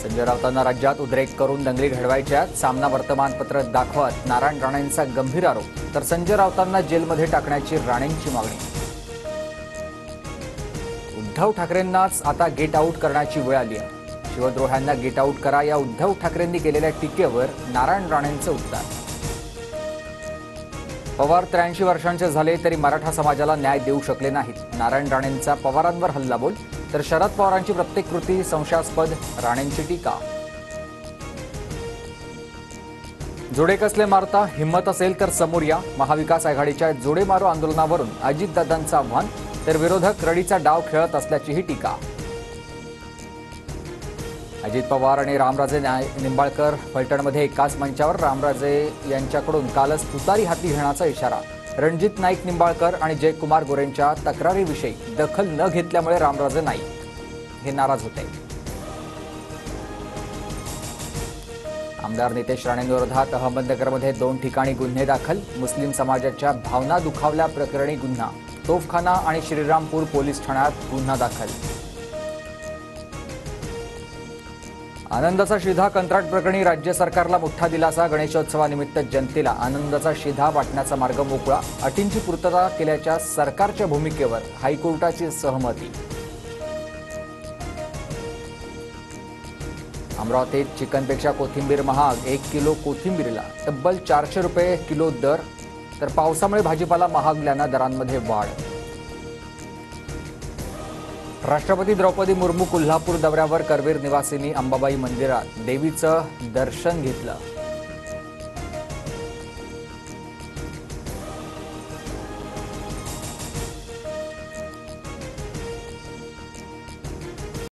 संजय राऊतांना राज्यात उद्रेक करून दंगली घडवायच्या, सामना वर्तमानपत्र दाखवत नारायण राणेंचा गंभीर आरोप, तर संजय राऊतांना जेलमध्ये टाकण्याची राणेंची मागणी. उद्धव ठाकरेंनाच आता गेट आऊट करण्याची वेळ आली आहे. शिवद्रोह्यांना गेट आऊट करा या उद्धव ठाकरेंनी केलेल्या टीकेवर नारायण राणेंचं उत्तर. पवार 83 वर्षांचे झाले तरी मराठा समाजाला न्याय देऊ शकले नाहीत. नारायण राणेंचा पवारांवर हल्लाबोल, तर शरद पवारांची प्रत्येक कृती संशयास्पद, राणेंची टीका. जोडे कसले मारता, हिम्मत असेल तर समोर या. महाविकास आघाडीच्या जोडे मारो आंदोलनावरून अजितदादांचं आव्हान, तर विरोधक रडीचा डाव खेळत असल्याचीही टीका. अजित पवार आणि रामराजे निंबाळकर फलटणमध्ये एकाच मंचावर. रामराजे यांच्याकडून कालच तुतारी हाती घेण्याचा इशारा. रणजित नाईक निंबाळकर आणि जयकुमार गोरेंच्या तक्रारीविषयी दखल न घेतल्यामुळे रामराजे नाईक हे नाराज होते. आमदार नितेश राणेंविरोधात अहमदनगरमध्ये 2 ठिकाणी गुन्हे दाखल. मुस्लिम समाजाच्या भावना दुखावल्या प्रकरणी गुन्हा. तोफखाना आणि श्रीरामपूर पोलीस ठाण्यात गुन्हा दाखल. आनंदाचा शिधा कंत्राट प्रकरणी राज्य सरकारला मोठा दिलासा. गणेशोत्सवानिमित्त जनतेला आनंदाचा शिधा वाटण्याचा मार्ग मोकळा. अटींची पूर्तता केल्याच्या सरकारच्या भूमिकेवर हायकोर्टाची सहमती. अमरावतीत चिकनपेक्षा कोथिंबीर महाग. 1 किलो कोथिंबीरीला तब्बल 400 रुपये किलो दर. तर पावसामुळे भाजीपाला महागल्यानं दरांमध्ये वाढ. राष्ट्रपती द्रौपदी मुर्मू कोल्हापूर दौऱ्यावर. करवीर निवासिनी अंबाबाई मंदिरात देवीचं दर्शन घेतलं.